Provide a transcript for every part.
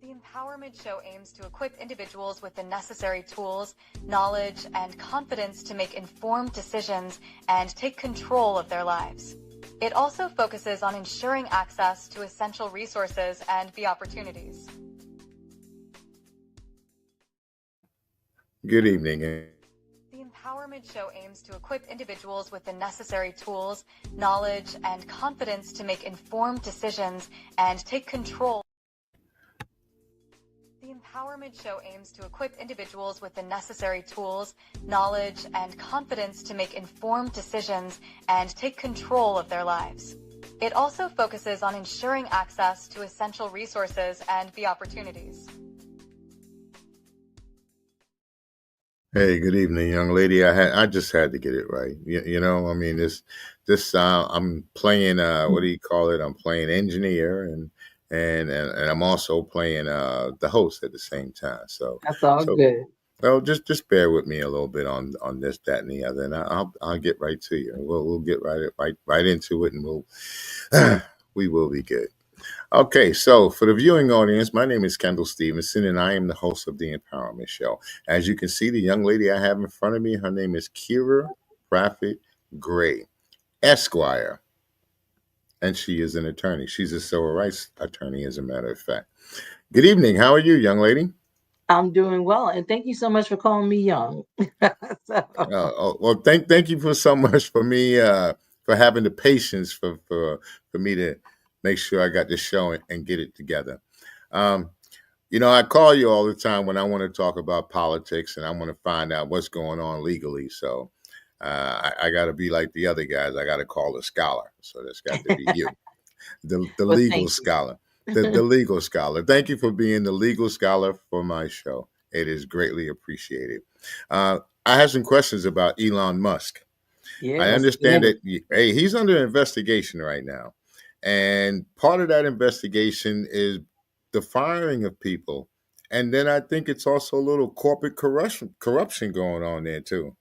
The Empowerment Show aims to equip individuals with the necessary tools, knowledge, and confidence to make informed decisions and take control of their lives. It also focuses on ensuring access to essential resources and the opportunities. Good evening. The Empowerment Show aims to equip individuals with the necessary tools, knowledge, and confidence to make informed decisions and take control. The Empowerment Show aims to equip individuals with the necessary tools, knowledge, and confidence to make informed decisions and take control of their lives. It also focuses on ensuring access to essential resources and the opportunities. Hey, good evening, young lady. I just had to get it right. I mean, I'm playing what do you call it? I'm playing engineer and I'm also playing the host at the same time. That's all good. Well, just bear with me a little bit on this, that, and the other, and I'll get right to you. We'll get right into it, and we will be good. Okay, so for the viewing audience, my name is Kendall Stevenson, and I am the host of the Empowerment Show. As you can see, the young lady I have in front of me, her name is Kira Prophet Gray, Esquire, and she is an attorney. She's a civil rights attorney, as a matter of fact. Good evening. How are you, young lady? I'm doing well, and thank you so much for calling me young. Well, thank you for so much for me for having the patience for me to make sure I got the show and get it together. I call you all the time when I want to talk about politics and I want to find out what's going on legally. So I got to be like the other guys. I got to call a scholar. So that's got to be you, the legal scholar. The legal scholar. Thank you for being the legal scholar for my show. It is greatly appreciated. I have some questions about Elon Musk. Yeah, I understand that he's under investigation right now. And part of that investigation is the firing of people. And then I think it's also a little corporate corruption going on there too.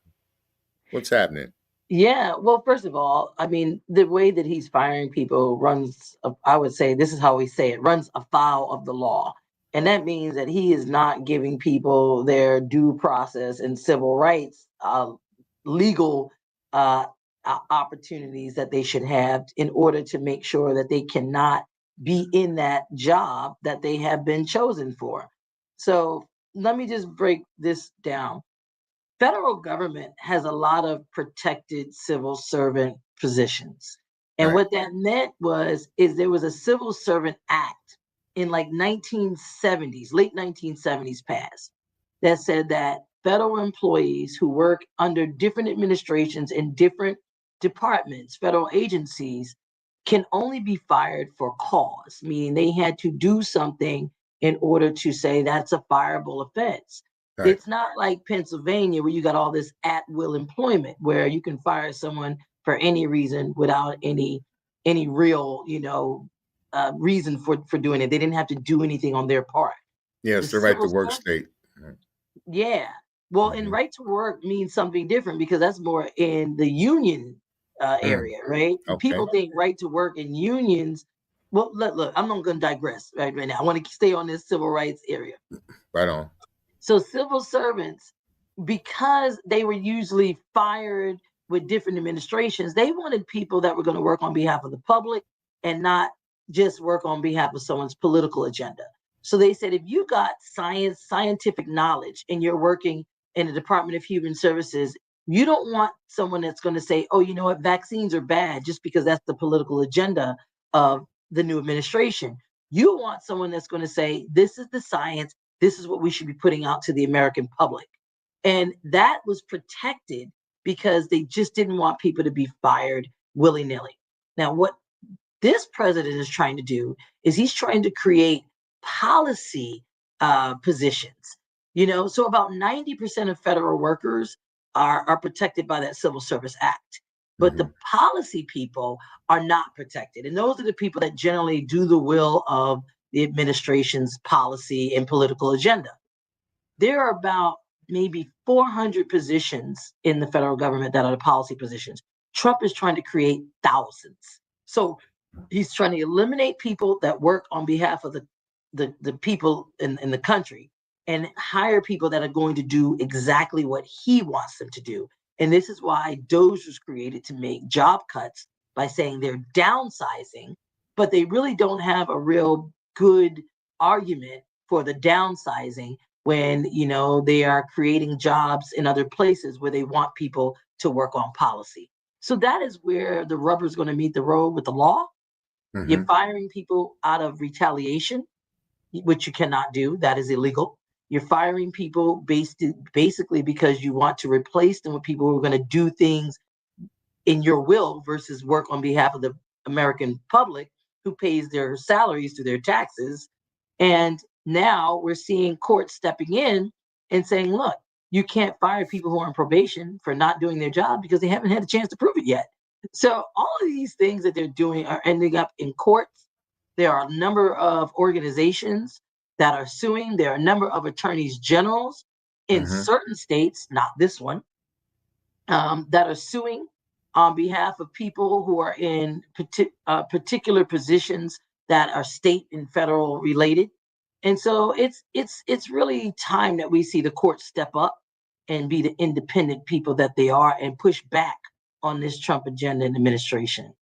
What's happening? Yeah, well, first of all, I mean, the way that he's firing people I would say, this is how we say it, runs afoul of the law. And that means that he is not giving people their due process and civil rights, legal opportunities that they should have in order to make sure that they cannot be in that job that they have been chosen for. So let me just break this down. Federal government has a lot of protected civil servant positions. And Right. what that meant is there was a Civil Servant Act in like 1970s, late 1970s passed, that said that federal employees who work under different administrations in different departments, federal agencies, can only be fired for cause, meaning they had to do something in order to say that's a fireable offense. Right. It's not like Pennsylvania where you got all this at-will employment where you can fire someone for any reason without any real, reason for doing it. They didn't have to do anything on their part. Yeah, it's the right to work state. Yeah. Well, and right to work means something different because that's more in the union area, right? Okay. People think right to work in unions. Well, look, I'm not going to digress right now. I want to stay on this civil rights area. Right on. So civil servants, because they were usually fired with different administrations, they wanted people that were going to work on behalf of the public and not just work on behalf of someone's political agenda. So they said, if you got scientific knowledge and you're working in the Department of Human Services, you don't want someone that's going to say, oh, you know what, vaccines are bad just because that's the political agenda of the new administration. You want someone that's going to say, this is the science. This is what we should be putting out to the American public. And that was protected because they just didn't want people to be fired willy-nilly. Now, what this president is trying to do is he's trying to create policy positions. So about 90% of federal workers are protected by that Civil Service Act. But the policy people are not protected. And those are the people that generally do the will of the administration's policy and political agenda. There are about maybe 400 positions in the federal government that are the policy positions. Trump is trying to create thousands. So he's trying to eliminate people that work on behalf of the people in the country and hire people that are going to do exactly what he wants them to do. And this is why DOGE was created, to make job cuts by saying they're downsizing, but they really don't have a real good argument for the downsizing when, you know, they are creating jobs in other places where they want people to work on policy. So that is where the rubber is going to meet the road with the law. Mhm. You're firing people out of retaliation, which you cannot do. That is illegal. You're firing people basically because you want to replace them with people who are going to do things in your will versus work on behalf of the American public who pays their salaries through their taxes. And now we're seeing courts stepping in and saying, look, you can't fire people who are on probation for not doing their job because they haven't had a chance to prove it yet. So all of these things that they're doing are ending up in courts. There are a number of organizations that are suing. There are a number of attorneys generals in Mhm. certain states, not this one, that are suing on behalf of people who are in particular positions that are state and federal related. And so it's really time that we see the courts step up and be the independent people that they are and push back on this Trump agenda and administration.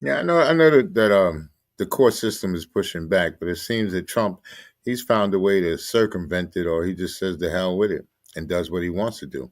Yeah, I know that the court system is pushing back, but it seems that Trump, he's found a way to circumvent it, or he just says the hell with it and does what he wants to do.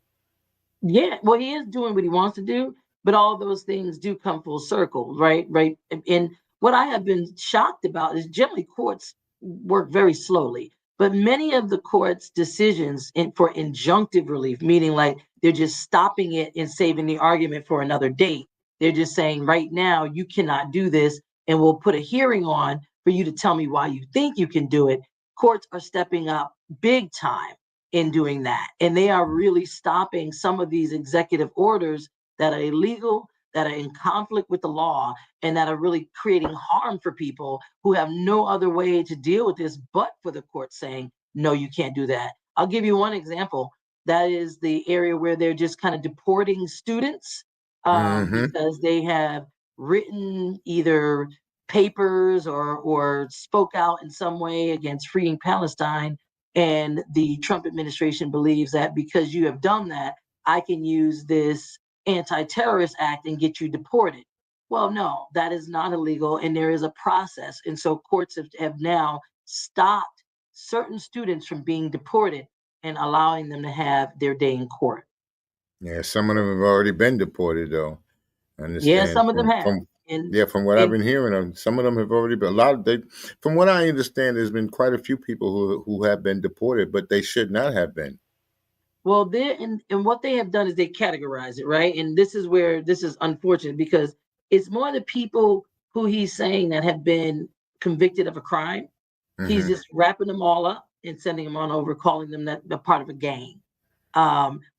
Yeah, well, he is doing what he wants to do, but all those things do come full circle, right? Right. And what I have been shocked about is generally courts work very slowly, but many of the court's decisions for injunctive relief, meaning like they're just stopping it and saving the argument for another date. They're just saying, right now, you cannot do this, and we'll put a hearing on for you to tell me why you think you can do it. Courts are stepping up big time in doing that. And they are really stopping some of these executive orders that are illegal, that are in conflict with the law, and that are really creating harm for people who have no other way to deal with this but for the court saying, no, you can't do that. I'll give you one example. That is the area where they're just kind of deporting students Hmm. because they have written either papers or spoke out in some way against freeing Palestine, and the Trump administration believes that because you have done that, I can use this anti-terrorist act and get you deported. Well, no, that is not illegal, and there is a process. And so courts have now stopped certain students from being deported and allowing them to have their day in court. Yeah, some of them have already been deported, though. I Yeah, understand some of them have. from And yeah, from what I've and been hearing, some of them have already been. A lot of they, from what I understand, there's been quite a few people who have been deported, but they should not have been. well, they and what they have done is they categorize it, right? And this is where this is unfortunate because it's more the people who he's saying that have been convicted of a crime. He's Hmm. just wrapping them all up and sending them on over, calling them that they're part of a gang.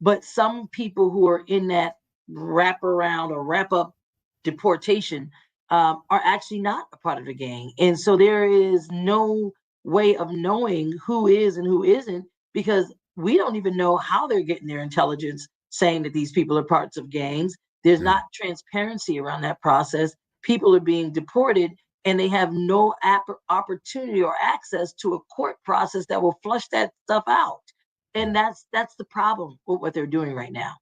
But some people who are in that wrap around or wrap up deportation are actually not a part of the gang. And so there is no way of knowing who is and who isn't because we don't even know how they're getting their intelligence saying that these people are parts of gangs. There's not transparency around that process. People are being deported and they have no opportunity or access to a court process that will flush that stuff out. And that's the problem with what they're doing right now.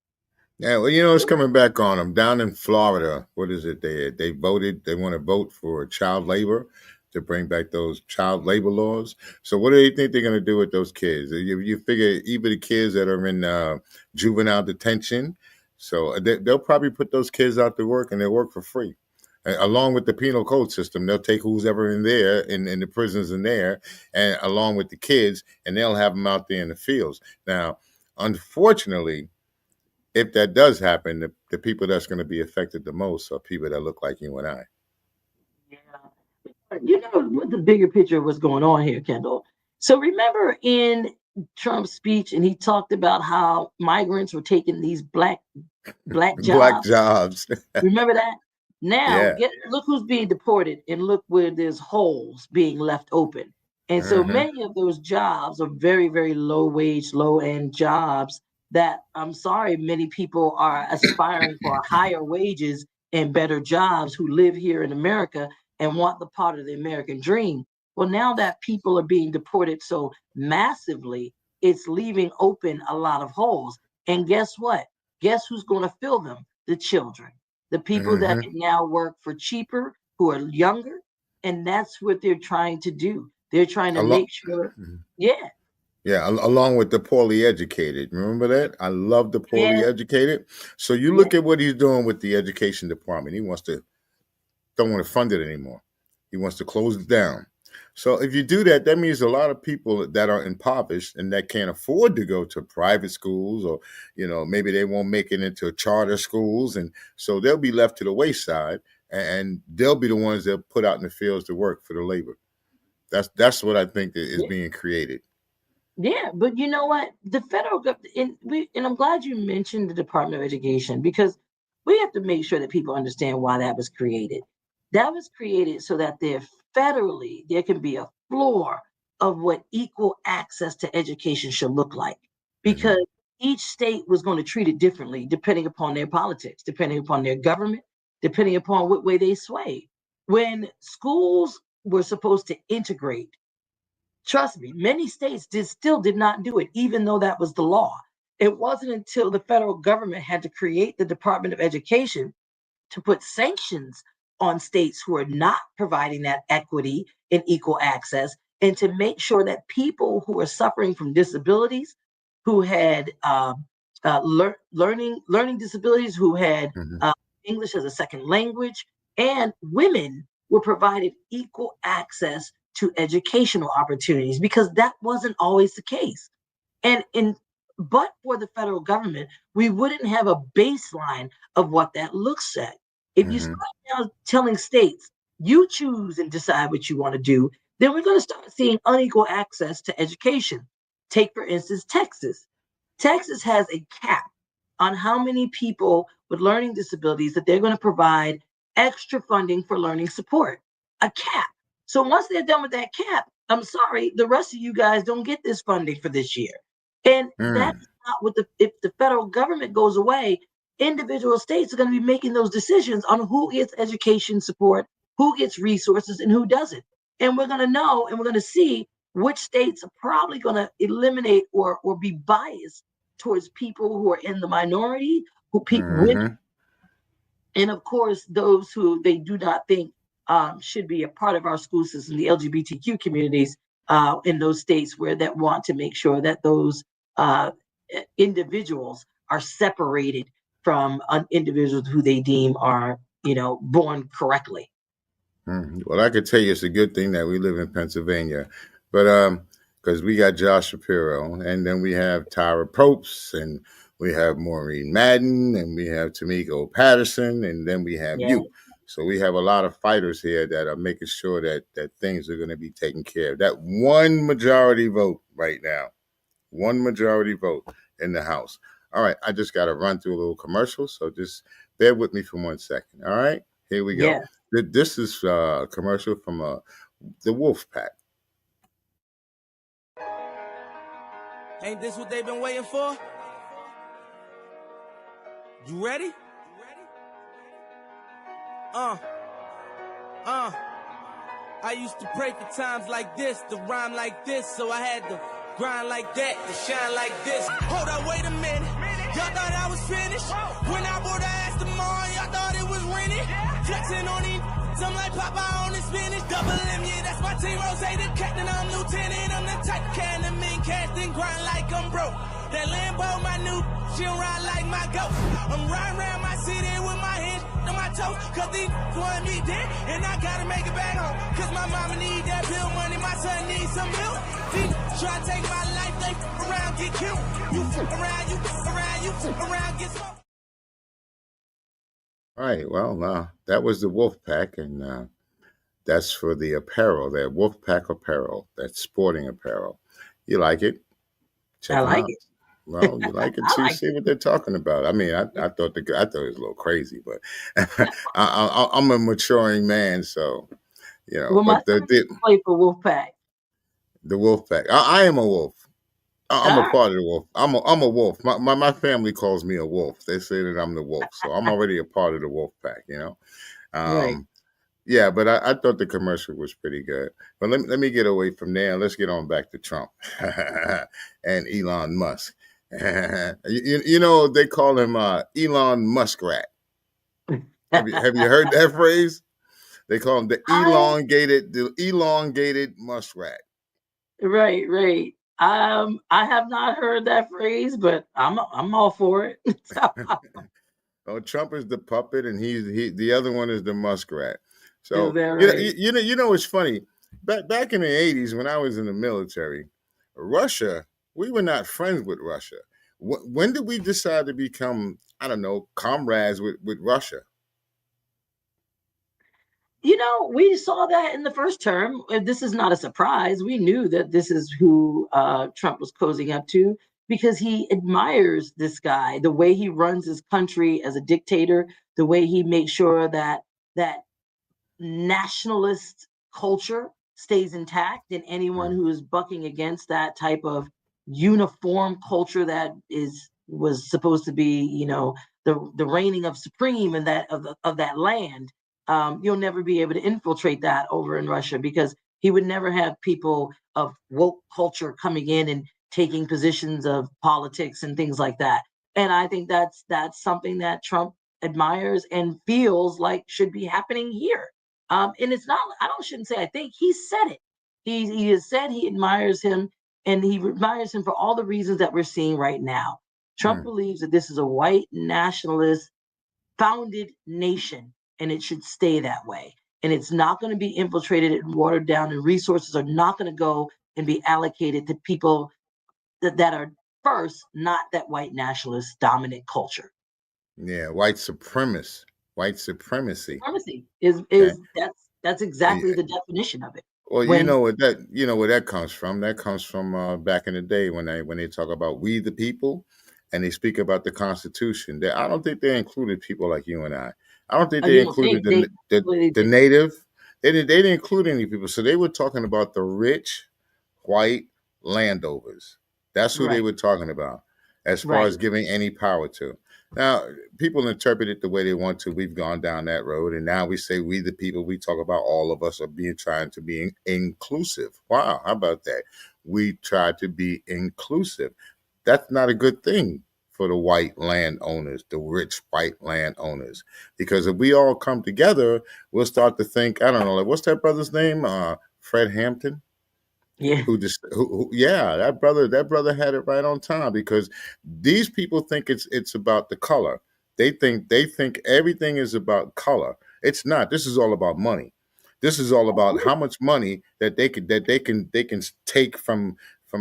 Yeah, well, it's coming back on them down in Florida. What is it? They voted. They want to vote for child labor to bring back those child labor laws. So, what do you think they're going to do with those kids? You figure even the kids that are in juvenile detention, so they'll probably put those kids out to work and they'll work for free. Along with the penal code system, they'll take who's ever in there in the prisons in there, and along with the kids, and they'll have them out there in the fields. Now, unfortunately, if that does happen, the people that's going to be affected the most are people that look like you and I. Yeah. You know what the bigger picture of what's going on here, Kendall. So remember in Trump's speech, and he talked about how migrants were taking these black Black jobs. jobs. Remember that? Now, Yeah. look who's being deported, and look where there's holes being left open. And so Hmm. many of those jobs are very, very low wage, low end jobs that I'm sorry, many people are aspiring for higher wages and better jobs who live here in America and want the part of the American dream. Well, now that people are being deported so massively, it's leaving open a lot of holes. And guess what? Guess who's going to fill them? The children, the people that Hmm. can now work for cheaper, who are younger. And that's what they're trying to do. They're trying to Along, make sure, yeah, yeah, along with the poorly educated. Remember that? I love the poorly yeah, educated. So you yeah, look at what he's doing with the education department. He wants to don't want to fund it anymore. He wants to close it down. So if you do that, that means a lot of people that are impoverished and that can't afford to go to private schools, or maybe they won't make it into charter schools, and so they'll be left to the wayside, and they'll be the ones that put out in the fields to work for the labor. That's what I think is yeah. being created. Yeah, but you know what? The federal government, and I'm glad you mentioned the Department of Education, because we have to make sure that people understand why that was created. That was created so that there can be a floor of what equal access to education should look like. Hmm. Because each state was going to treat it differently depending upon their politics, depending upon their government, depending upon what way they sway. When schools were supposed to integrate, trust me, many states still did not do it, even though that was the law. It wasn't until the federal government had to create the Department of Education to put sanctions on states who are not providing that equity and equal access, and to make sure that people who are suffering from disabilities, who had learning disabilities, who had Hmm. uh, English as a second language, and women were provided equal access to educational opportunities, because that wasn't always the case. But for the federal government, we wouldn't have a baseline of what that looks like. If you Hmm. start now telling states, you choose and decide what you want to do, then we're going to start seeing unequal access to education. Take, for instance, Texas. Texas has a cap on how many people with learning disabilities that they're going to provide extra funding for learning support. A cap. So once they're done with that cap, I'm sorry, the rest of you guys don't get this funding for this year. And that's Mm. not what if the federal government goes away, individual states are going to be making those decisions on who gets education support, who gets resources, and who doesn't. And we're going to know, and we're going to see which states are probably going to eliminate or be biased towards people who are in the minority, women, Hmm. and of course those who they do not think should be a part of our school system, the LGBTQ communities in those states where that want to make sure that those uh, individuals are separated from individuals who they deem are, born correctly. Well, I could tell you it's a good thing that we live in Pennsylvania, but because we got Josh Shapiro, and then we have Tyra Propes, and we have Maureen Madden, and we have Tamiko Patterson, and then we have Yeah, you. So we have a lot of fighters here that are making sure that things are going to be taken care of. That one majority vote right now, one majority vote in the House. All right, I just got to run through a little commercial, so just bear with me for 1 second. All right, here we go. yeah. This is a commercial from the Wolf Pack. Ain't this what they've been waiting for? You ready? Uh. I used to pray for times like this, to rhyme like this, so I had to grind like that, to shine like this. Hold up, wait a minute. Y'all thought I was finished? When I bought the Aston Martin, y'all thought it was rented? Flexing on these, I'm like Popeye on the spinach. Double M, yeah, that's my team. Rose, the captain, I'm lieutenant. I'm the type can the mean cast and grind like I'm broke. That Lambo, my new, she'll ride like my goat. I'm riding around my city with my hands on my toes, cause these want me dead, and I gotta make it back home. Cause my mama need that bill money, my son needs some milk. These try to take my life, they around, get killed. You around, you around, you around, get smoked. All right, well, that was the Wolf Pack, and that's for the apparel, that Wolf Pack apparel, that sporting apparel. You like it? I Check them like out. it. Well, you like it I too. like See what they're talking about. I mean, I thought I thought it was a little crazy, but I'm a maturing man, so Well, my But son played for Wolfpack. the Wolf Pack. I am a wolf. I'm a Ah, part of the wolf. I'm a wolf. My family calls me a wolf. They say that I'm the wolf, so I'm already a part of the Wolf Pack. right. Um, Yeah, but I thought the commercial was pretty good. But let me get away from there. Let's get on back to Trump and Elon Musk. You know they call him Elon Muskrat. Have you heard that phrase? They call him I the elongated muskrat. right. I have not heard that phrase, but I'm all for it. Oh, Trump is the puppet, and the other one is the muskrat. Is So that right? you know it's funny. Back in the '80s, when I was in the military, Russia, we were not friends with Russia. When did we decide to become, I don't know, comrades with Russia? We saw that in the first term. This is not a surprise. We knew that this is who Trump was cozying up to because he admires this guy, the way he runs his country as a dictator, the way he makes sure that nationalist culture stays intact, and anyone Mm, who is bucking against that type of uniform culture that was supposed to be, the reigning of supreme and that of that land. You'll never be able to infiltrate that over in Russia because he would never have people of woke culture coming in and taking positions of politics and things like that. And I think that's something that Trump admires and feels like should be happening here. And it's not, I don't shouldn't say I think he said it. He has said he admires him, and he admires him for all the reasons that we're seeing right now. Trump mm. believes that this is a white nationalist founded nation, and it should stay that way. And it's not going to be infiltrated and watered down, and resources are not going to go and be allocated to people that are first not that white nationalist dominant culture. Yeah, white supremacy. Supremacy is Okay. is that's exactly the definition of it. Well, When you know where that comes from. That comes from back in the day when they talk about we the people, and they speak about the Constitution. I don't think they included people like you and I. I don't think they you don't included think they really the did. native. They didn't include any people. So they were talking about the rich white landowners. That's who they Right, were talking about as far right. as giving any power to. Now, people interpret it the way they want to. We've gone down that road, and now we say we the people. We talk about all of us are being trying to be inclusive. Wow, how about that? We try to be inclusive. That's not a good thing for the white landowners, the rich white landowners, because if we all come together, we'll start to think. I don't know, like what's that brother's name? Fred Hampton, Yeah, yeah, that brother had it right on time, because these people think it's about the color. They think everything is about color. It's not. This is all about money. This is all about how much money that they can take from,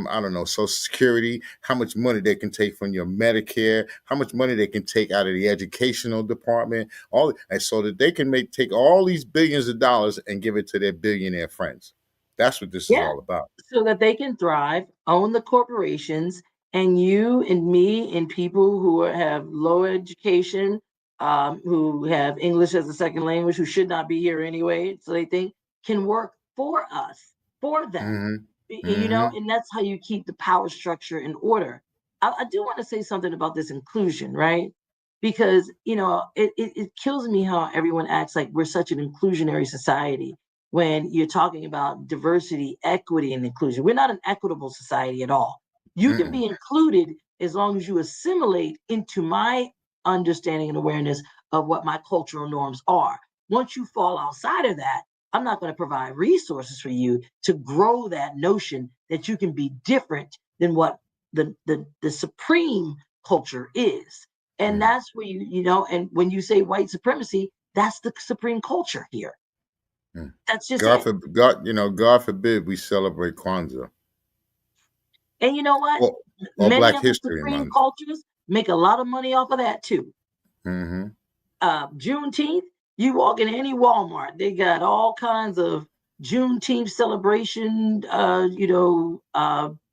I don't know, Social Security, how much money they can take from your Medicare, how much money they can take out of the educational department, all, and so that they can take all these billions of dollars and give it to their billionaire friends. That's what this is yeah. all about. So that they can thrive, own the corporations, and you and me and people who have low education, who have English as a second language, who should not be here anyway, so they think can work for us, for them. Hmm. Hmm. And that's how you keep the power structure in order. I do want to say something about this inclusion, right? Because it kills me how everyone acts like we're such an inclusionary society when you're talking about diversity, equity, and inclusion. We're not an equitable society at all. You can Mm-mm. be included as long as you assimilate into my understanding and awareness of what my cultural norms are. Once you fall outside of that, I'm not going to provide resources for you to grow that notion that you can be different than what the supreme culture is. And Mm. that's where and when you say white supremacy, that's the supreme culture here. Mm. That's just it. God forbid we celebrate Kwanzaa And you know what? or, Many Black of the History supreme Month. cultures make a lot of money off of that too. Hmm. Juneteenth, you walk in any Walmart, they got all kinds of Juneteenth celebration,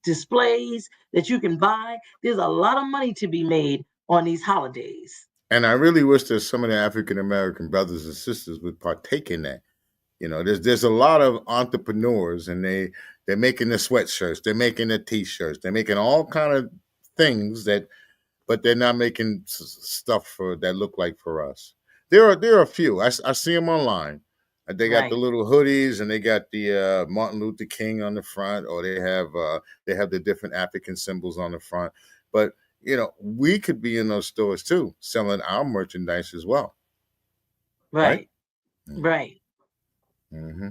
displays that you can buy. There's a lot of money to be made on these holidays. And I really wish that some of the African American brothers and sisters would partake in that. There's a lot of entrepreneurs, and they're making the sweatshirts, they're making the t-shirts, they're making all kind of things but they're not making stuff that look like for us. There are a few. I see them online. They got the Right. little hoodies, and they got the Martin Luther King on the front, or they have the different African symbols on the front. But we could be in those stores too, selling our merchandise as well, right? Right. Right. Mm-hmm.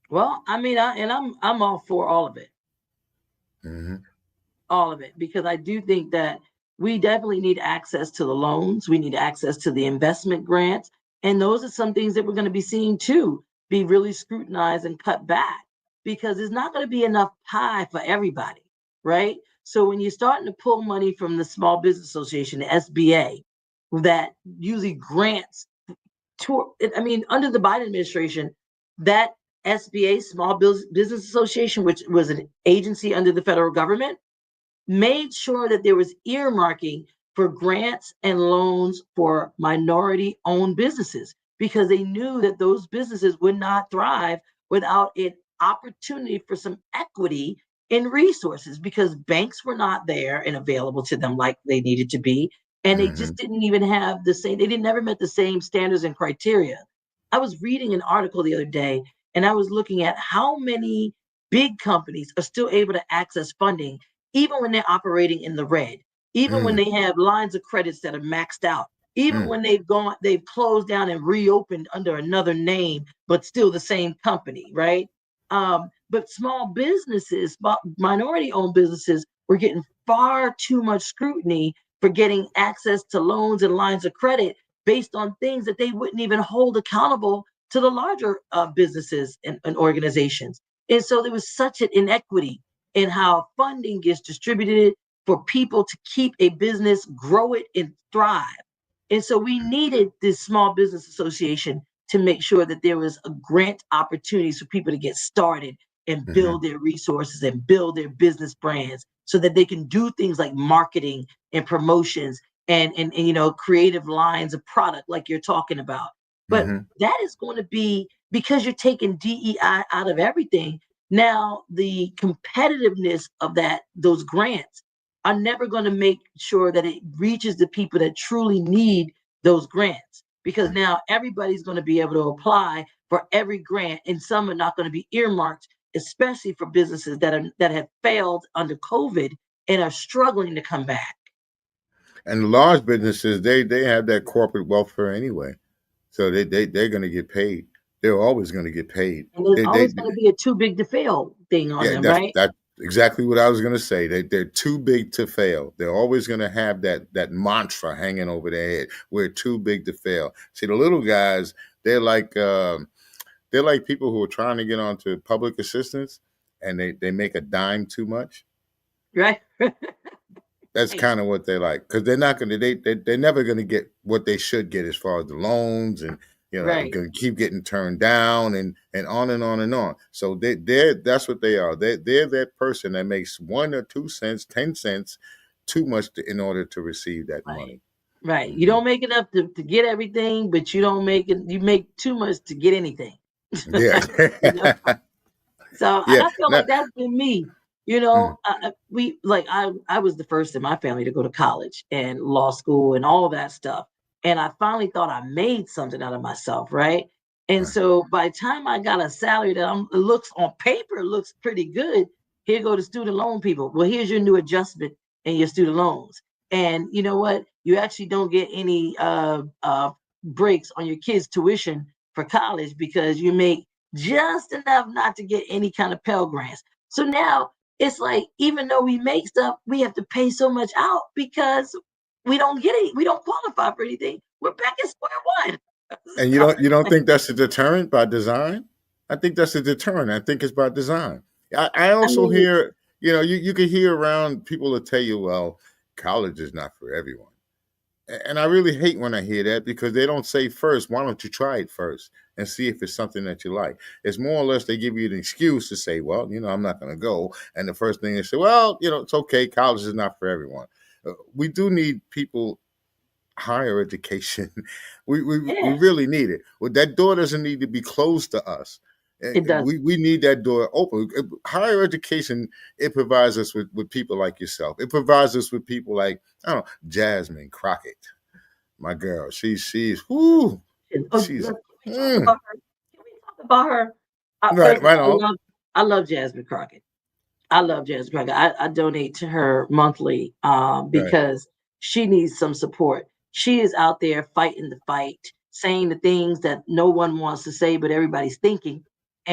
Well, I mean, I'm all for all of it. Mm-hmm. All of it, because I do think that we definitely need access to the loans. We need access to the investment grants. And those are some things that we're going to be seeing too, be really scrutinized and cut back, because there's not going to be enough pie for everybody, right? So when you're starting to pull money from the Small Business Association, the SBA, that usually grants I mean, under the Biden administration, that SBA, Small Business Association, which was an agency under the federal government, made sure that there was earmarking for grants and loans for minority owned businesses, because they knew that those businesses would not thrive without an opportunity for some equity in resources, because banks were not there and available to them like they needed to be. And they Mm-hmm. just didn't even have the same, they didn't never met the same standards and criteria. I was reading an article the other day, and I was looking at how many big companies are still able to access funding even when they're operating in the red, even when Mm-hmm. they have lines of credits that are maxed out, even Mm-hmm. when they've closed down and reopened under another name, but still the same company, right? But small businesses, minority owned businesses, were getting far too much scrutiny for getting access to loans and lines of credit based on things that they wouldn't even hold accountable to the larger businesses and organizations. And so there was such an inequity in how funding gets distributed for people to keep a business, grow it, and thrive. And so we needed this Small Business Association to make sure that there was a grant opportunities for people to get started and Mm-hmm. build their resources and build their business brands, so that they can do things like marketing and promotions and creative lines of product like you're talking about. But Mm-hmm. that is going to be, because you're taking DEI out of everything. Now the competitiveness of those grants are never going to make sure that it reaches the people that truly need those grants, because now everybody's going to be able to apply for every grant, and some are not going to be earmarked, especially for businesses that have failed under COVID and are struggling to come back. And the large businesses, they have that corporate welfare anyway, so they're going to get paid. They're always going to get paid. And there's They always going to be a too big to fail thing on Yeah, them, that's right? that's exactly what I was going to say. They're too big to fail. They're always going to have that mantra hanging over their head. We're too big to fail. See, the little guys, they're like people who are trying to get onto public assistance, and they make a dime too much. Right. That's kind of what they're like, because they're not going to they're never going to get what they should get as far as the loans, and Right. going to keep getting turned down, and on and on and on. So they're that's what they are. They're that person that makes 1 or 2 cents, 10 cents too much in order to receive that money. Right. You Mm-hmm. don't make enough to get everything, but you don't make it. You make too much to get anything. Yeah. You know? So, and Yeah. I feel Now, like that's been me. mm, I was the first in my family to go to college and law school and all of that stuff. And I finally thought I made something out of myself, right? And right. so by the time I got a salary that it looks on paper, it looks pretty good. Here go the student loan people. Well, here's your new adjustment in your student loans. And you know what? You actually don't get any breaks on your kids' tuition for college, because you make just enough not to get any kind of Pell Grants. So now it's like, even though we make stuff, we have to pay so much out because we don't get it. We don't qualify for anything. We're back at square one. And you don't think that's a deterrent by design? I think that's a deterrent. I think it's by design. I I also mean, hear, you can hear around people that tell you, well, college is not for everyone. And I really hate when I hear that, because they don't say first, why don't you try it first and see if it's something that you like? It's more or less they give you an excuse to say, well, I'm not going to go. And the first thing they say, well, it's okay. College is not for everyone. We do need people higher education. We yeah, really need it. Well, that door doesn't need to be closed to us. it does. We need that door open. Higher education, it provides us with people like yourself. It provides us with people like, I don't know, Jasmine Crockett, my girl. She's whoo, Oh, she's look, can we talk about her? Can we about her. Right, First of right all, on. I love Jasmine Crockett. I love Jasmine Crockett. I donate to her monthly Right, because she needs some support. She is out there fighting the fight, saying the things that no one wants to say, but everybody's thinking.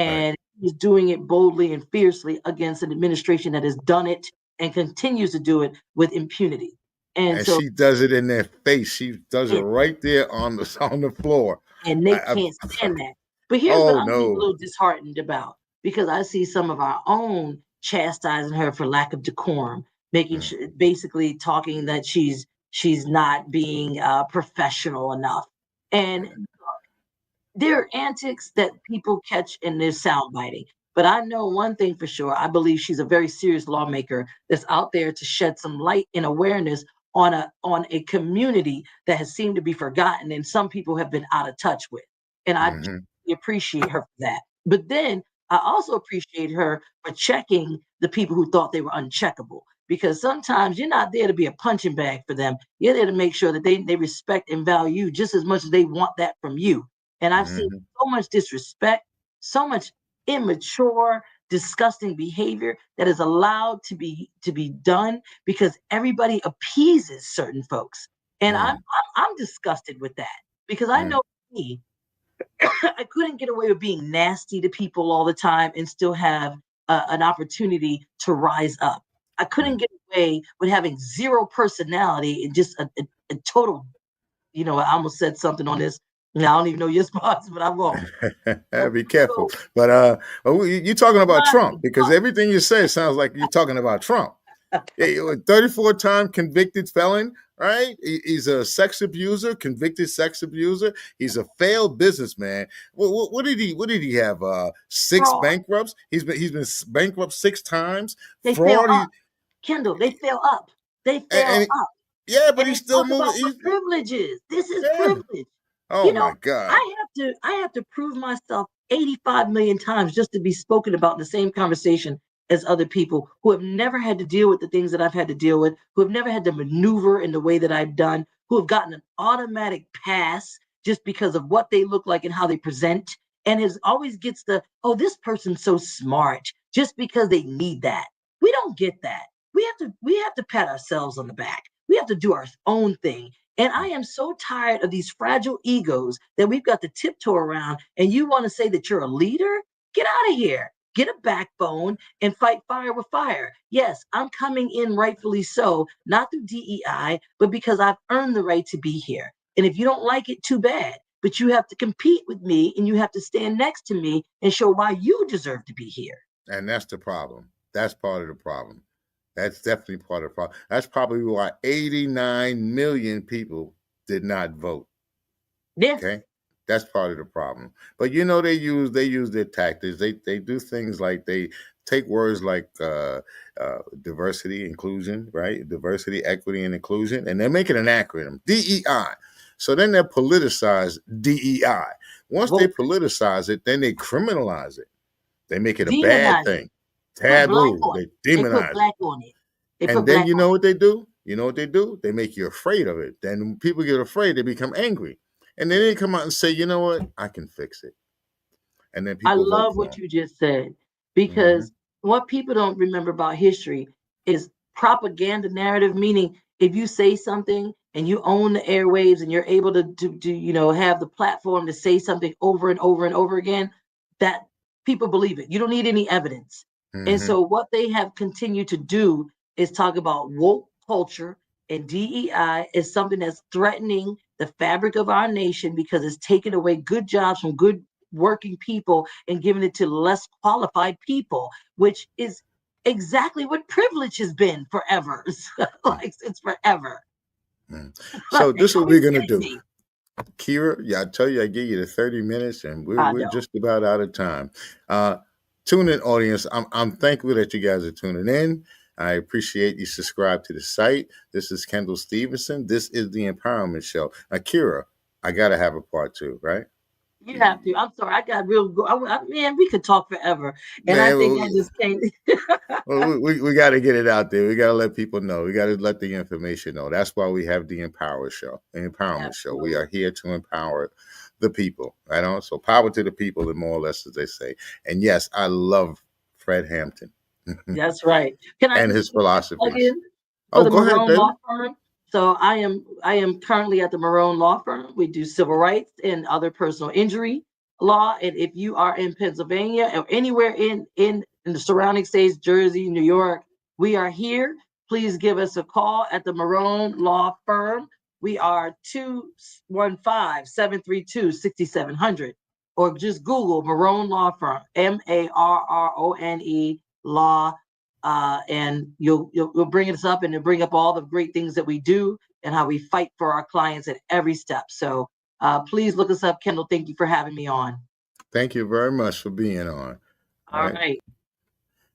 right. And she's doing it boldly and fiercely against an administration that has done it and continues to do it with impunity. And And so she does it in their face. She does it it right there on the on the floor. and they I, can't I, stand that. But here's what oh I'm just a no. little disheartened about because I see some of our own chastising her for lack of decorum, making Mm, basically talking that she's not being professional enough, and there are antics that people catch and they're sound biting. But I know one thing for sure. I believe she's a very serious lawmaker that's out there to shed some light and awareness on a community that has seemed to be forgotten and some people have been out of touch with. And I hmm appreciate her for that. But then I also appreciate her for checking the people who thought they were uncheckable. Because sometimes you're not there to be a punching bag for them. You're there to make sure that they respect and value you just as much as they want that from you. And I've seen hmm so much disrespect, so much immature, disgusting behavior that is allowed to be done because everybody appeases certain folks. And mm, I'm disgusted with that because I mm, know me, I couldn't get away with being nasty to people all the time and still have an opportunity to rise up. I couldn't mm. get away with having zero personality and just a total, I almost said something on this. Now, I don't even know your spots, but I won't. Be careful. So, But you're talking about Trump right, because everything you say sounds like you're talking about Trump. Yeah, 34-time convicted felon, right? He's a sex abuser, convicted sex abuser. He's a failed businessman. What did he? What did he have? Six fraud. bankrupts. He's been bankrupt 6 times. They fail Fraud. up. Kendall, they fail up. They fail And up. yeah, but And he's they still talk moving. about privileges. This is Yeah. privilege. Oh You know, my God. I have to prove myself 85 million times just to be spoken about in the same conversation as other people who have never had to deal with the things that I've had to deal with, who have never had to maneuver in the way that I've done, who have gotten an automatic pass just because of what they look like and how they present, and is always gets the, oh, this person's so smart just because they need that. We don't get that. We have to pat ourselves on the back. We have to do our own thing. And I am so tired of these fragile egos that we've got to tiptoe around. And you want to say that you're a leader? Get out of here. Get a backbone and fight fire with fire. Yes, I'm coming in rightfully so, not through DEI, but because I've earned the right to be here. And if you don't like it, too bad. But you have to compete with me and you have to stand next to me and show why you deserve to be here. And that's the problem. That's part of the problem. That's definitely part of the problem. That's probably why 89 million people did not vote. Yes. Okay, that's part of the problem. But they use their tactics. They do things like they take words like diversity, inclusion, right? Diversity, equity, and inclusion, and they make it an acronym, DEI. So then they politicize DEI. Once they Vote. politicize it, then they criminalize it. They make it a bad Demonize it. thing, Put black taboo. on They it. They put demonize it. black on it. They And put then black you on know it. what they do? You know what they do? They make you afraid of it. Then when people get afraid, they become angry. And then they come out and say, you know what? I can fix it. And then I people vote love for what them. you just said Hmm because what people don't remember about history is propaganda narrative, meaning if you say something and you own the airwaves and you're able to have the platform to say something over and over and over again, that people believe it. You don't need any evidence. And hmm so what they have continued to do is talk about woke culture and DEI is something that's threatening the fabric of our nation because it's taking away good jobs from good working people and giving it to less qualified people, which is exactly what privilege has been forever. Like since forever. So Like, this is are what we we're gonna kidding do. me? Kira, yeah, I tell you, I give you the 30 minutes and we're I we're know. just about out of time. Uh Tune in audience. I'm thankful that you guys are tuning in. I appreciate you subscribe to the site. This is Kendall Stevenson. This is the Empowerment Show. Kira, I gotta have a part two, right? You have to. I'm sorry. I got real go. Man, we could talk forever. And I Man, think I just can't. we got to get it out there. We got to let people know. We got to let the information know. That's why we have the Empower Show, the Empowerment Show. We Absolutely. are here to empower the people, right on. So power to the people, and more or less as they say. And yes, I love Fred Hampton That's right. Can I and just his plug philosophies. in for Oh, the go ahead, Marone baby. Law Firm? So I am currently at the Marone Law Firm. We do civil rights and other personal injury law. And if you are in Pennsylvania or anywhere in the surrounding states, Jersey, New York, we are here. Please give us a call at the Marone Law Firm. We are 215-732-6700, or just Google Marone Law Firm, Marrone Law, and you'll bring us up, and it'll bring up all the great things that we do and how we fight for our clients at every step. So please look us up. Kendall, thank you for having me on. Thank you very much for being on. All right.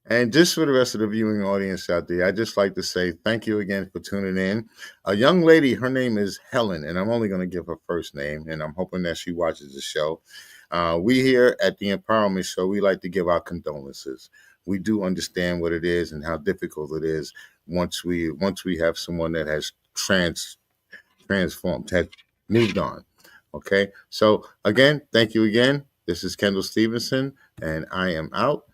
And just for the rest of the viewing audience out there, I'd just like to say thank you again for tuning in. A young lady, her name is Helen, and I'm only going to give her first name, and I'm hoping that she watches the show. We here at the Empowerment Show, we like to give our condolences. We do understand what it is and how difficult it is once we have someone that has transformed, has moved on. Okay, so again, thank you again. This is Kendall Stevenson, and I am out.